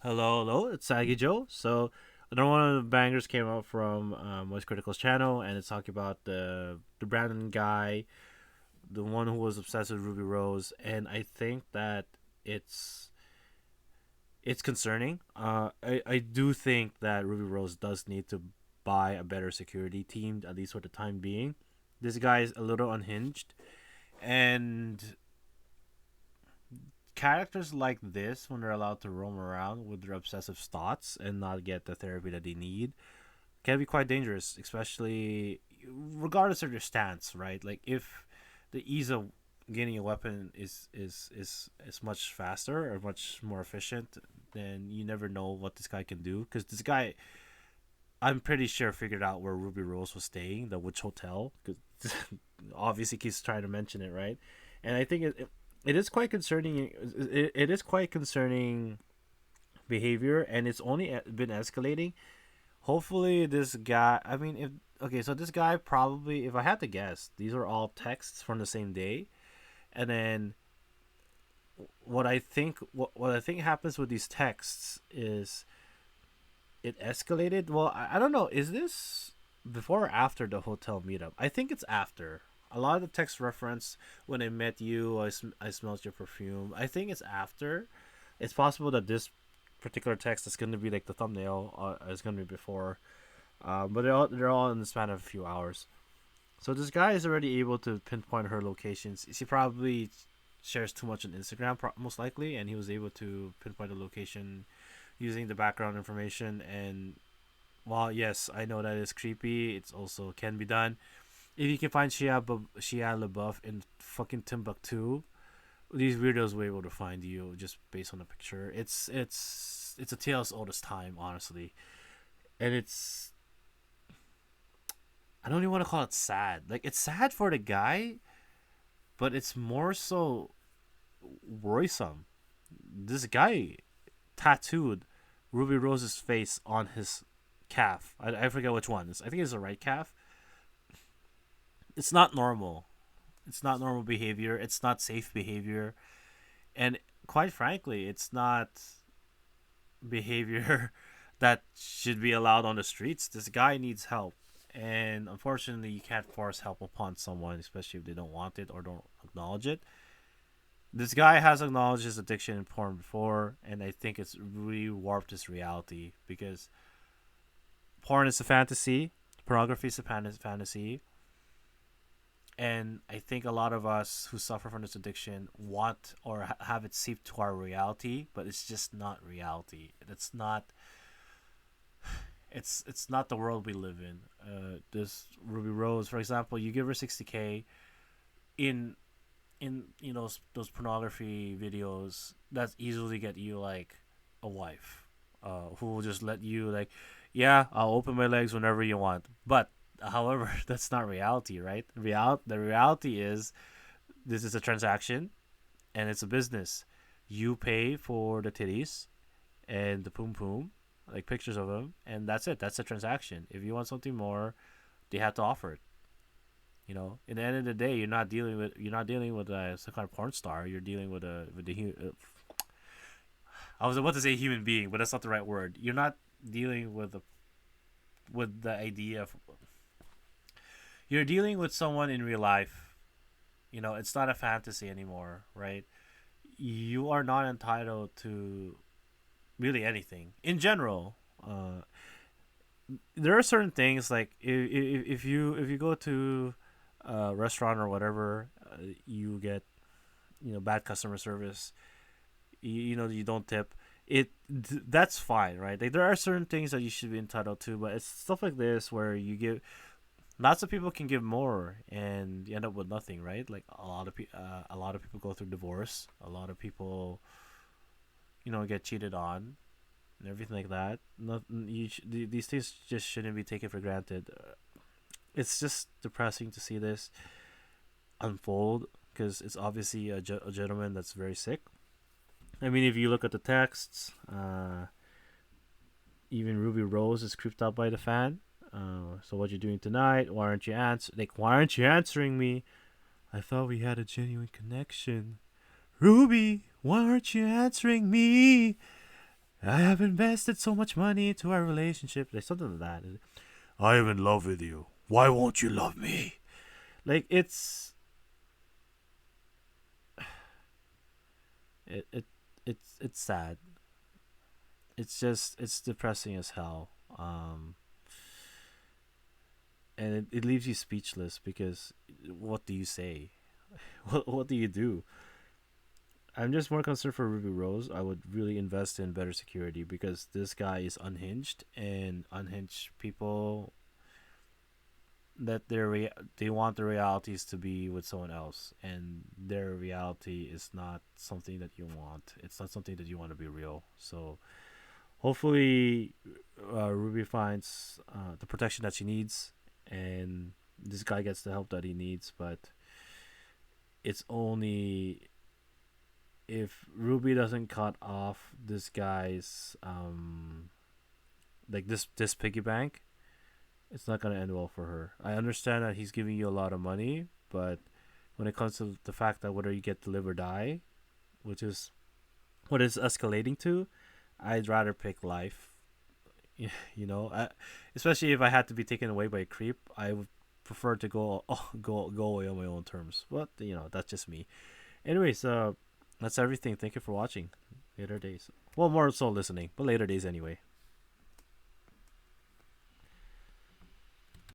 Hello, hello, it's Sagi Joe. So, another one of the bangers came out from Moist Critical's channel, and it's talking about the Brandon guy, the one who was obsessed with Ruby Rose, and I think that it's it's concerning. I do think that Ruby Rose does need to buy a better security team, at least for the time being. This guy is a little unhinged, and characters like this, when they're allowed to roam around with their obsessive thoughts and not get the therapy that they need, can be quite dangerous, especially regardless of your stance, right? Like if the ease of getting a weapon is much faster or much more efficient, then you never know what this guy can do. Because this guy, I'm pretty sure, figured out where Ruby Rose was staying, the Witch Hotel. Because obviously keeps trying to mention it, right? And I think it is quite concerning. It is quite concerning behavior, and it's only been escalating. Hopefully this guy, I mean, if okay, so this guy probably, if I had to guess, these are all texts from the same day. And then what I think happens with these texts is it escalated. Well, I don't know, is this before or after the hotel meetup? I think it's after. A lot of the text reference, when I met you, I smelled your perfume. I think it's after. It's possible that this particular text is going to be like the thumbnail, is going to be before. But they're all in the span of a few hours. So this guy is already able to pinpoint her locations. She probably shares too much on Instagram, most likely, and he was able to pinpoint the location using the background information. And while yes, I know that is creepy, it's also can be done. If you can find Shia LaBeouf in fucking Timbuktu, these weirdos were able to find you just based on the picture. It's a tale as old as time, honestly, and it's I don't even want to call it sad. Like it's sad for the guy, but it's more so worrisome. This guy tattooed Ruby Rose's face on his calf. I forget which one. I think it's the right calf. It's not normal. It's not normal behavior. It's not safe behavior. And quite frankly, it's not behavior that should be allowed on the streets. This guy needs help. And unfortunately, you can't force help upon someone, especially if they don't want it or don't acknowledge it. This guy has acknowledged his addiction in porn before, and I think it's really warped his reality because porn is a fantasy, pornography is a fantasy, and I think a lot of us who suffer from this addiction want or have it seep to our reality, but it's just not reality. It's not the world we live in. This Ruby Rose, for example, you give her 60K in those pornography videos that easily get you like a wife, who will just let you like, yeah, I'll open my legs whenever you want. But however, that's not reality, right? The reality is this is a transaction and it's a business. You pay for the titties and the poom poom, like pictures of them, and that's it. That's a transaction. If you want something more, they have to offer it. In the end of the day, you're not dealing with some kind of porn star. You're dealing I was about to say human being, but that's not the right word. You're not dealing with the idea of you're dealing with someone in real life. It's not a fantasy anymore, right? You are not entitled to really anything in general. There are certain things like if you go to a restaurant or whatever, you get bad customer service. You don't tip. That's fine, right? Like there are certain things that you should be entitled to, but it's stuff like this where you give lots of people can give more and you end up with nothing, right? Like a lot of people go through divorce. A lot of people get cheated on and everything like that. Not, these things just shouldn't be taken for granted. It's just depressing to see this unfold because it's obviously a gentleman that's very sick. I mean, if you look at the texts, even Ruby Rose is creeped out by the fan. So what you doing tonight? Why aren't you answering me? I thought we had a genuine connection. Ruby, why aren't you answering me? I have invested so much money into our relationship. Like something like that. I am in love with you. Why won't you love me? Like it, it it's sad. It's just it's depressing as hell. And it leaves you speechless because what do you say? What do you do? I'm just more concerned for Ruby Rose. I would really invest in better security because this guy is unhinged, and unhinged people that they want their realities to be with someone else, and their reality is not something that you want. It's not something that you want to be real. So hopefully, Ruby finds the protection that she needs, and this guy gets the help that he needs. But it's only if Ruby doesn't cut off this guy's like this piggy bank, it's not gonna end well for her. I understand that he's giving you a lot of money, but when it comes to the fact that whether you get to live or die, which is what it's escalating to, I'd rather pick life. You know, especially if I had to be taken away by a creep, I would prefer to go away on my own terms. But that's just me. Anyways, that's everything. Thank you for watching. Later days. Well, more so listening, but later days anyway.